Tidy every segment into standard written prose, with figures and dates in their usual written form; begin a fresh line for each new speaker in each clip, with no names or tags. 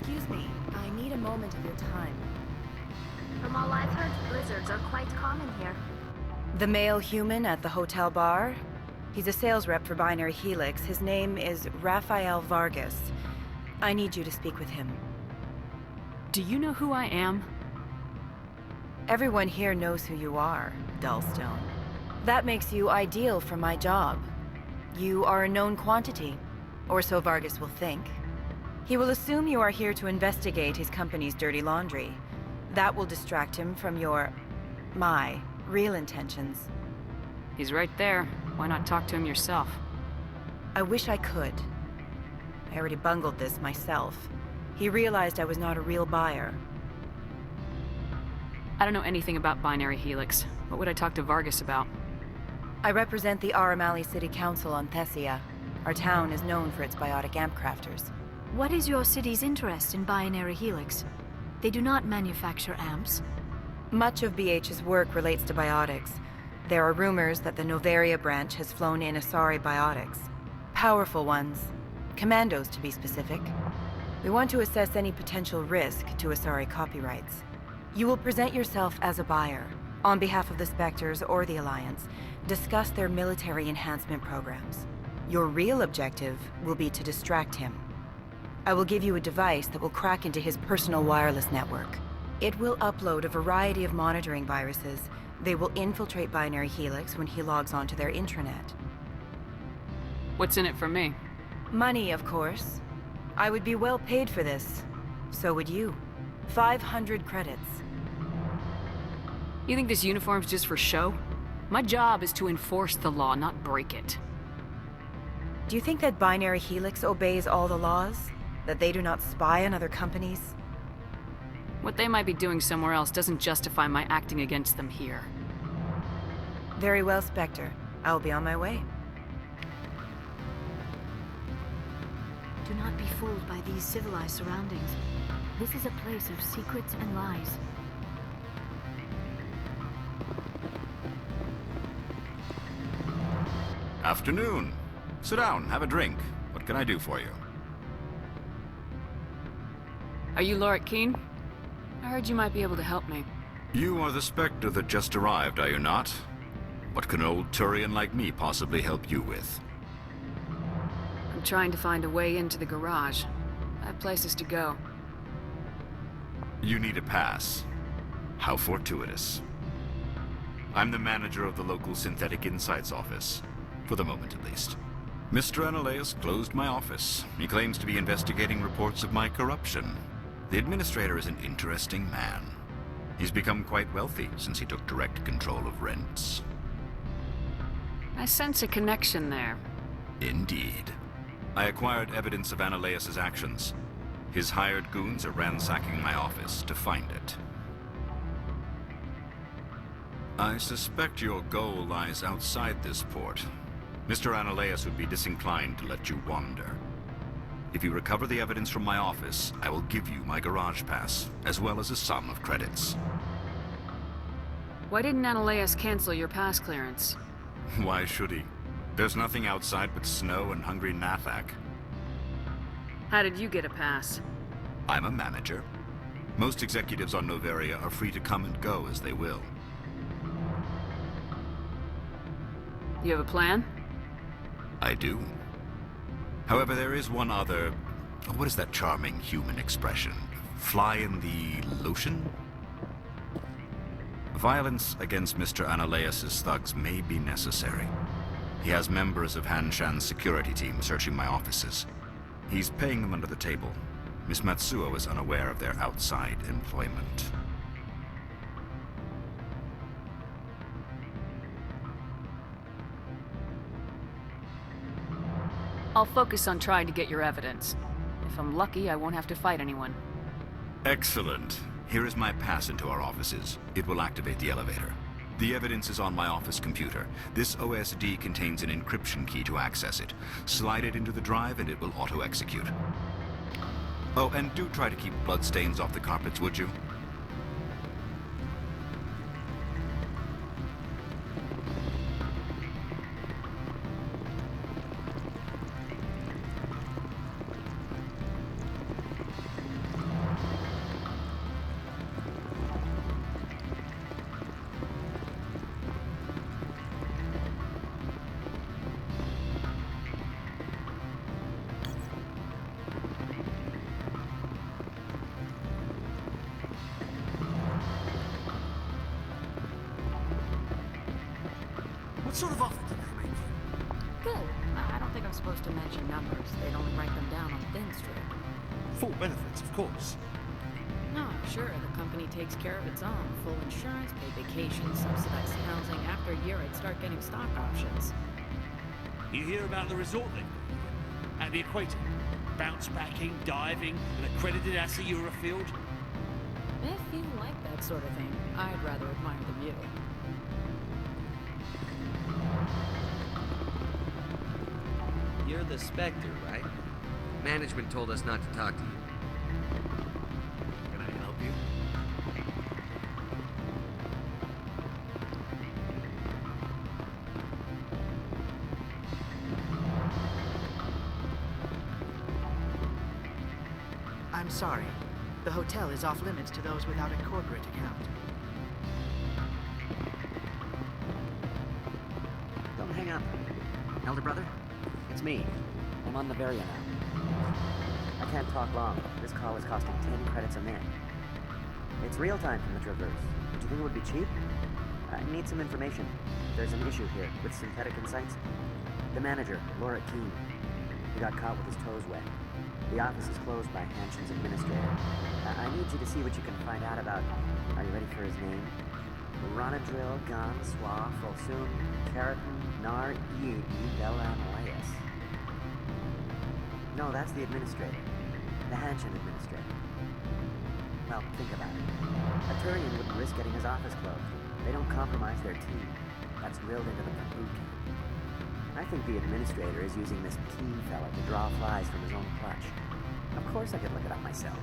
Excuse me, I need a moment of your time.
From all I've heard, blizzards are quite common here.
The male human at the hotel bar? He's a sales rep for Binary Helix. His name is Rafael Vargas. I need you to speak with him.
Do you know who I am?
Everyone here knows who you are, Dullstone. That makes you ideal for my job. You are a known quantity, or so Vargas will think. He will assume you are here to investigate his company's dirty laundry. That will distract him from my real intentions.
He's right there. Why not talk to him yourself?
I wish I could. I already bungled this myself. He realized I was not a real buyer.
I don't know anything about Binary Helix. What would I talk to Vargas about?
I represent the Aramali City Council on Thessia. Our town is known for its biotic amp crafters.
What is your city's interest in Binary Helix? They do not manufacture amps.
Much of BH's work relates to biotics. There are rumors that the Noveria branch has flown in Asari biotics. Powerful ones. Commandos, to be specific. We want to assess any potential risk to Asari copyrights. You will present yourself as a buyer, on behalf of the Spectres or the Alliance, discuss their military enhancement programs. Your real objective will be to distract him. I will give you a device that will crack into his personal wireless network. It will upload a variety of monitoring viruses. They will infiltrate Binary Helix when he logs onto their intranet.
What's in it for me?
Money, of course. I would be well paid for this. So would you. 500 credits.
You think this uniform's just for show? My job is to enforce the law, not break it.
Do you think that Binary Helix obeys all the laws? That they do not spy on other companies?
What they might be doing somewhere else doesn't justify my acting against them here.
Very well, Spectre. I'll be on my way.
Do not be fooled by these civilized surroundings. This is a place of secrets and lies.
Afternoon. Sit down, have a drink. What can I do for you?
Are you Lorik Keen? I heard you might be able to help me.
You are the Spectre that just arrived, are you not? What can an old Turian like me possibly help you with?
I'm trying to find a way into the garage. I have places to go.
You need a pass. How fortuitous. I'm the manager of the local Synthetic Insights office. For the moment, at least. Mr. Analeus closed my office. He claims to be investigating reports of my corruption. The administrator is an interesting man. He's become quite wealthy since he took direct control of rents.
I sense a connection there.
Indeed. I acquired evidence of Analeus's actions. His hired goons are ransacking my office to find it. I suspect your goal lies outside this port. Mr. Analeus would be disinclined to let you wander. If you recover the evidence from my office, I will give you my garage pass, as well as a sum of credits.
Why didn't Analeus cancel your pass clearance?
Why should he? There's nothing outside but snow and hungry Nathak.
How did you get a pass?
I'm a manager. Most executives on Noveria are free to come and go as they will.
You have a plan?
I do. However, there is one other... What is that charming human expression? Fly in the lotion? Violence against Mr. Analeus's thugs may be necessary. He has members of Hanshan's security team searching my offices. He's paying them under the table. Miss Matsuo is unaware of their outside employment.
I'll focus on trying to get your evidence. If I'm lucky, I won't have to fight anyone.
Excellent. Here is my pass into our offices. It will activate the elevator. The evidence is on my office computer. This OSD contains an encryption key to access it. Slide it into the drive and it will auto-execute. Oh, and do try to keep bloodstains off the carpets, would you?
sort of offer did they make you?
Good. I don't think I'm supposed to mention numbers. They'd only write them down on thin strip.
Full benefits, of course.
No, sure, the company takes care of its own. Full insurance, paid vacation, subsidized housing. After a year, I'd start getting stock options.
You hear about the resort they've got at the equator? Bounce backing, diving, an accredited ASA Eurofield.
If you like that sort of thing, I'd rather admire the view.
You're the Spectre, right? Management told us not to talk to you.
Can I help you?
I'm sorry. The hotel is off limits to those without a corporate account.
Don't hang up. Elder brother, it's me. I'm on Noveria now. I can't talk long. This call is costing 10 credits a minute. It's real time from the Traverse. Do you think it would be cheap? I need some information. There's an issue here with synthetic insights. The manager, Laura Keene, he got caught with his toes wet. The office is closed by Hanshin's administrator. I need you to see what you can find out about... Are you ready for his name? Ronadril Gon Swa Folsum Keratin Nar Yu Belanlayas. No, that's the administrator. The Hanshin administrator. Well, think about it. A Turian wouldn't risk getting his office closed. They don't compromise their team. That's drilled into the boot camp. I think the administrator is using this Keene fella to draw flies from his own clutch. Of course I could look it up myself.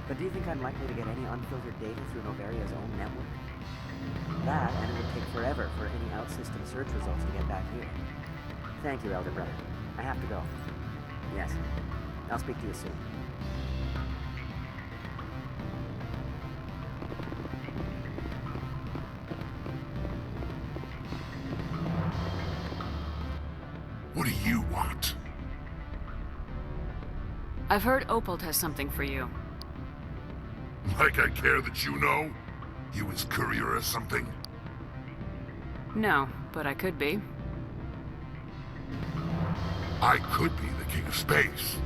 But do you think I'm likely to get any unfiltered data through Noveria's own network? That, and it would take forever for any out-system search results to get back here. Thank you, Elder Brother. I have to go. Yes. I'll speak to you soon.
What do you want?
I've heard Opal has something for you.
Like I care that you know? You his courier or something?
No, but I could be.
I could be the king of space.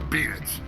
Beat it.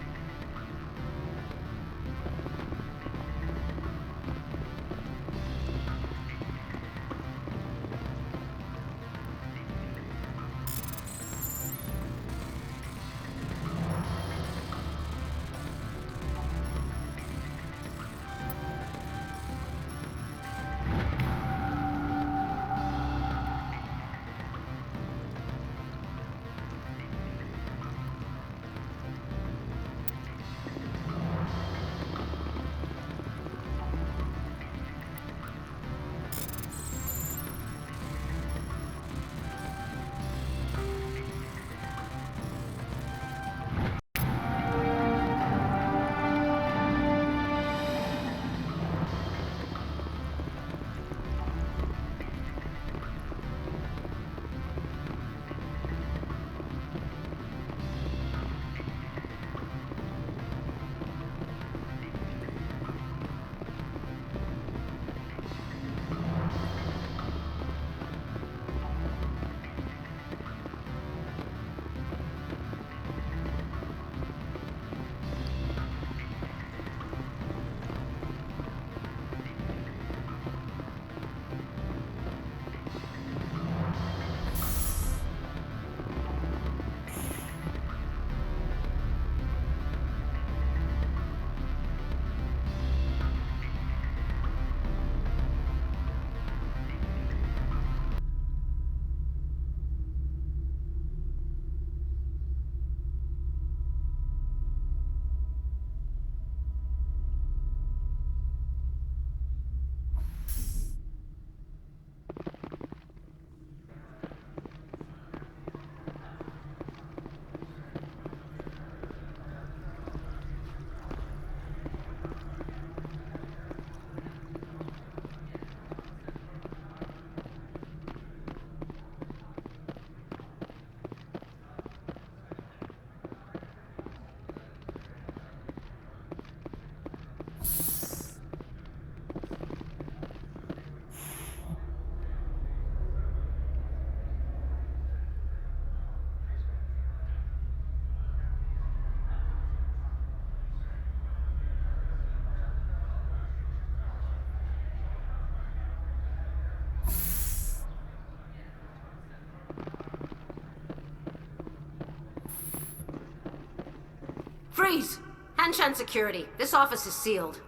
Freeze! Hanshan security. This office is sealed.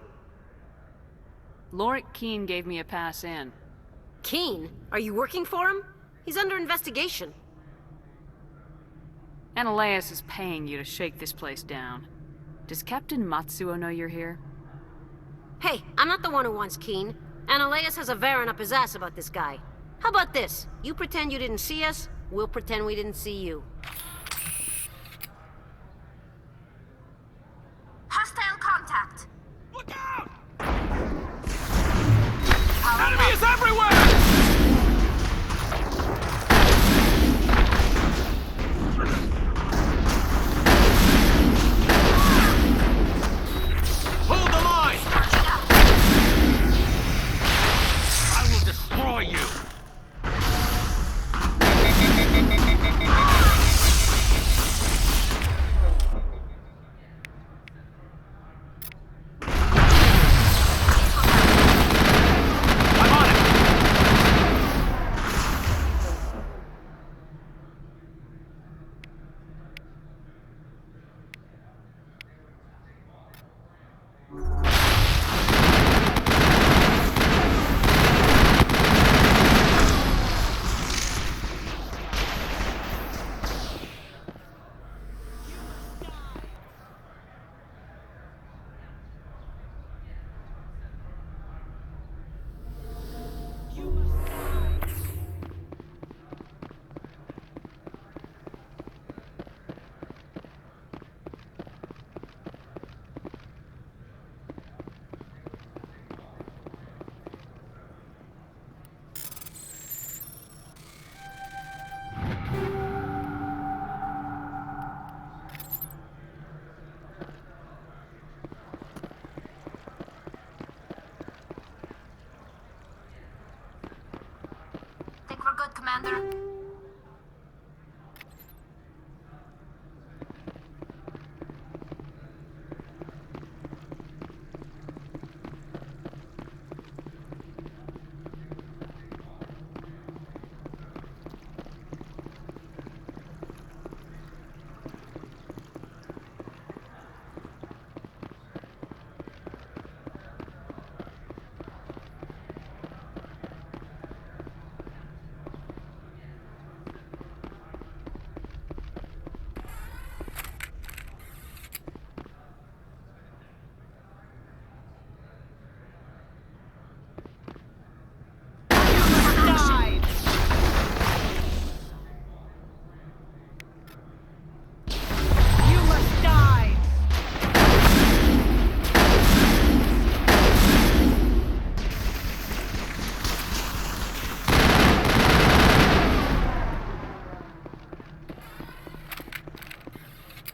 Lorik Keene gave me a pass in.
Keen? Are you working for him? He's under investigation.
Ananias is paying you to shake this place down. Does Captain Matsuo know you're here?
Hey, I'm not the one who wants Keen. Ananias has a Varen up his ass about this guy. How about this? You pretend you didn't see us, we'll pretend we didn't see you.
Hostile contact.
Look out!
Enemy
is everywhere! Hold the line! I will destroy you!
Think we're good, Commander?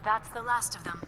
That's the last of them.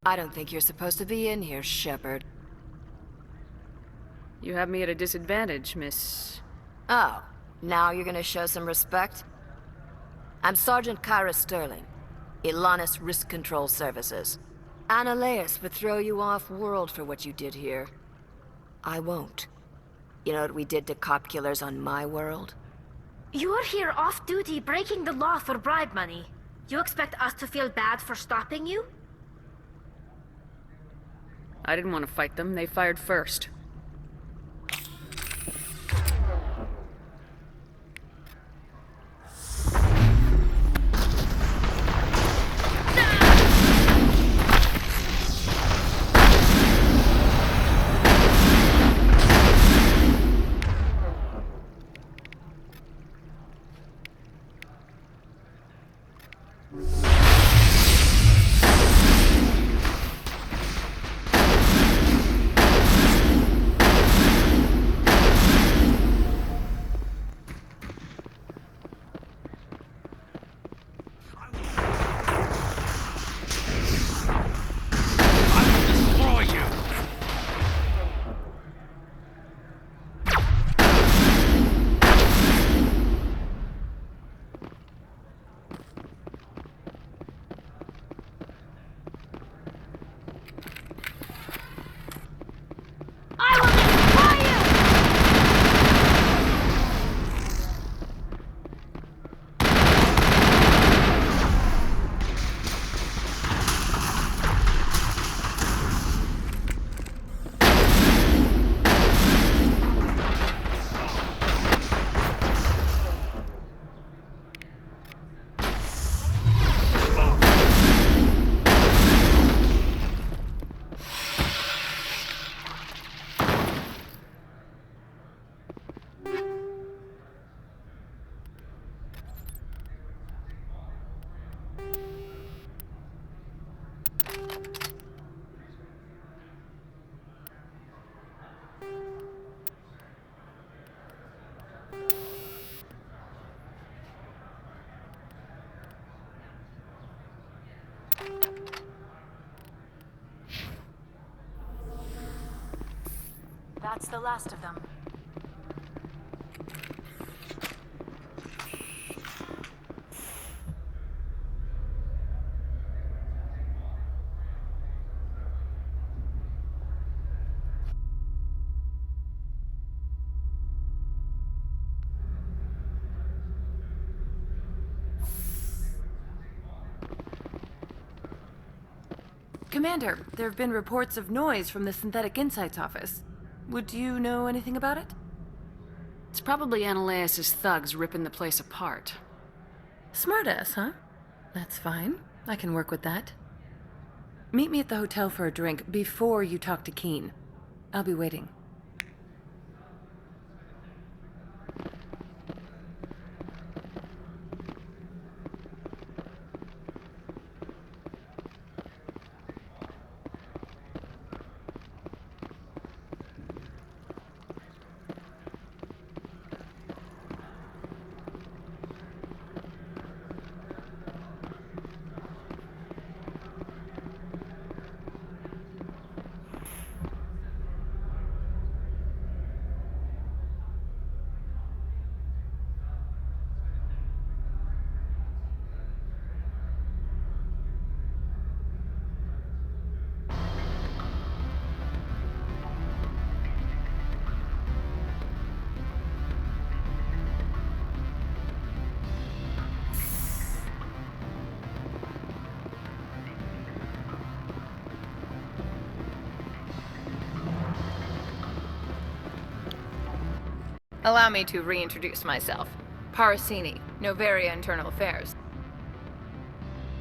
I don't think you're supposed to be in here, Shepard.
You have me at a disadvantage, Miss...
Oh, now you're gonna show some respect? I'm Sergeant Kyra Sterling, Ilanis Risk Control Services. Ananias would throw you off-world for what you did here. I won't. You know what we did to cop killers on my world?
You're here off-duty breaking the law for bribe money. You expect us to feel bad for stopping you?
I didn't want to fight them. They fired first.
That's the last of them. Commander, there have been reports of noise from the Synthetic Insights office. Would you know anything about it?
It's probably Ananias' thugs ripping the place apart.
Smartass, huh? That's fine. I can work with that. Meet me at the hotel for a drink before you talk to Keen. I'll be waiting. Allow me to reintroduce myself. Parasini, Noveria Internal Affairs.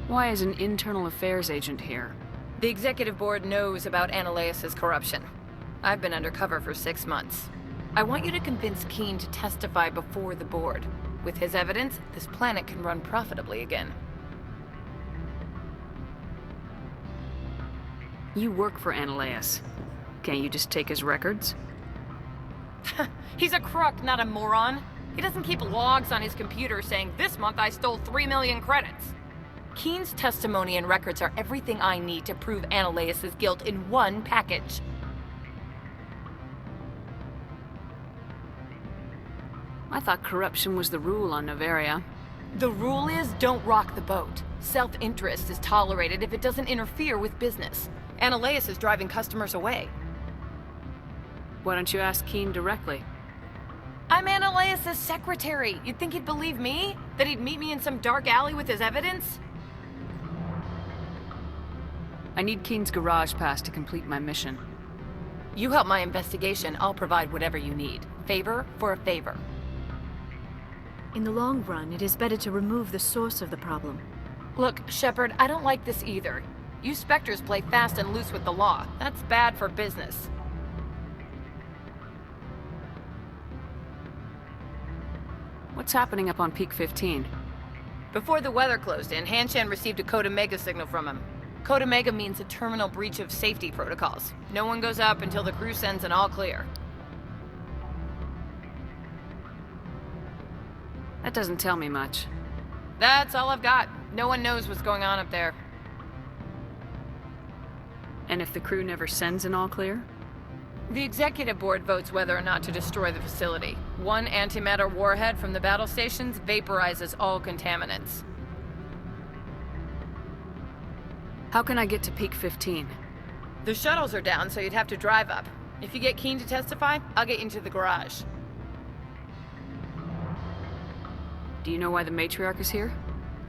Why is an internal affairs agent here?
The executive board knows about Ananias' corruption. I've been undercover for 6 months. I want you to convince Keen to testify before the board. With his evidence, this planet can run profitably again.
You work for Ananias. Can't you just take his records?
He's a crook, not a moron. He doesn't keep logs on his computer saying, "This month I stole 3 million credits."
Keen's testimony and records are everything I need to prove Ananias' guilt in one package.
I thought corruption was the rule on Noveria.
The rule is don't rock the boat. Self-interest is tolerated if it doesn't interfere with business. Ananias is driving customers away.
Why don't you ask Keen directly?
I'm Ananias' secretary. You'd think he'd believe me? That he'd meet me in some dark alley with his evidence?
I need Keen's garage pass to complete my mission.
You help my investigation, I'll provide whatever you need. Favor for a favor.
In the long run, it is better to remove the source of the problem.
Look, Shepard, I don't like this either. You Spectres play fast and loose with the law. That's bad for business.
What's happening up on Peak 15?
Before the weather closed in, Hanshan received a Code Omega signal from him. Code Omega means a terminal breach of safety protocols. No one goes up until the crew sends an all clear.
That doesn't tell me much.
That's all I've got. No one knows what's going on up there.
And if the crew never sends an all clear?
The executive board votes whether or not to destroy the facility. One antimatter warhead from the battle stations vaporizes all contaminants.
How can I get to Peak 15?
The shuttles are down, so you'd have to drive up. If you get Keen to testify, I'll get you into the garage.
Do you know why the matriarch is here?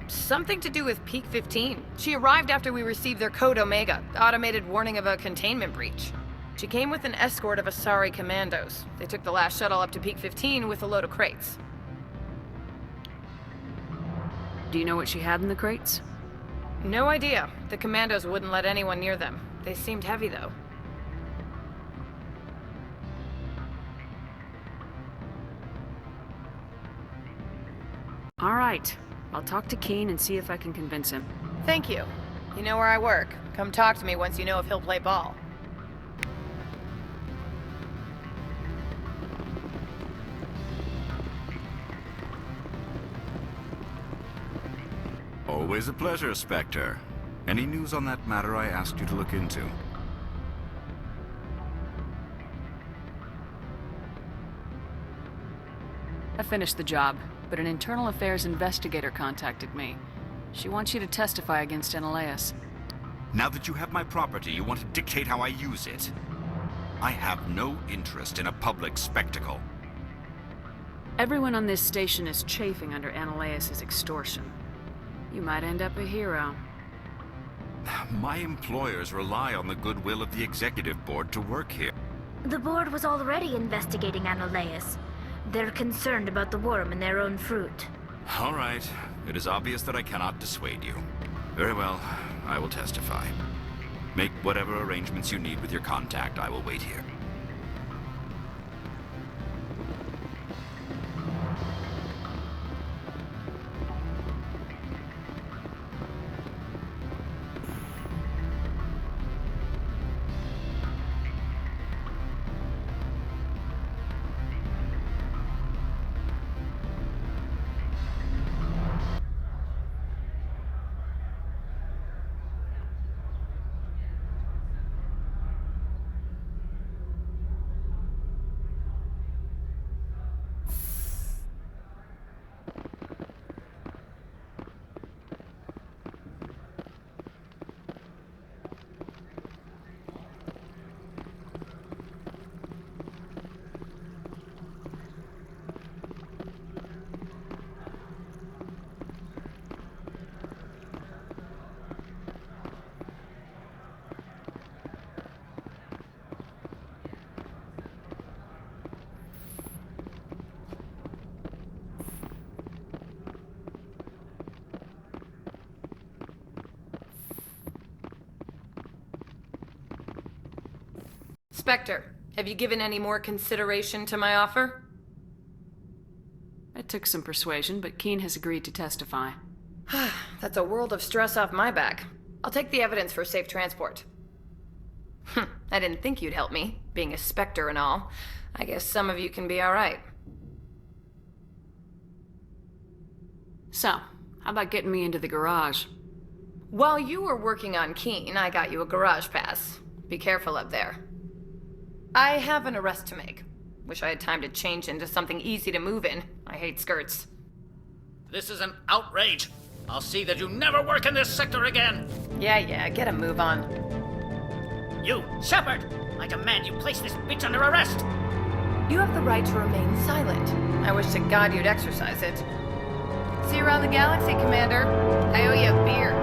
Something to do with Peak 15. She arrived after we received their Code Omega, automated warning of a containment breach. She came with an escort of Asari commandos. They took the last shuttle up to Peak 15 with a load of crates.
Do you know what she had in the crates?
No idea. The commandos wouldn't let anyone near them. They seemed heavy, though.
All right. I'll talk to Keen and see if I can convince him.
Thank you. You know where I work. Come talk to me once you know if he'll play ball.
Always a pleasure, Spectre. Any news on that matter I asked you to look into?
I finished the job, but an internal affairs investigator contacted me. She wants you to testify against Ananias.
Now that you have my property, you want to dictate how I use it? I have no interest in a public spectacle.
Everyone on this station is chafing under Ananias' extortion. You might end up a hero.
My employers rely on the goodwill of the executive board to work here.
The board was already investigating Ananias. They're concerned about the worm in their own fruit.
All right. It is obvious that I cannot dissuade you. Very well. I will testify. Make whatever arrangements you need with your contact. I will wait here.
Spectre, have you given any more consideration to my offer?
It took some persuasion, but Keen has agreed to testify.
That's a world of stress off my back. I'll take the evidence for safe transport. I didn't think you'd help me, being a Spectre and all. I guess some of you can be alright.
So, how about getting me into the garage?
While you were working on Keen, I got you a garage pass. Be careful up there. I have an arrest to make. Wish I had time to change into something easy to move in. I hate skirts.
This is an outrage. I'll see that you never work in this sector again.
Yeah, get a move on.
You, Shepard! I demand you place this bitch under arrest!
You have the right to remain silent. I wish to God you'd exercise it. See you around the galaxy, Commander. I owe you a beer.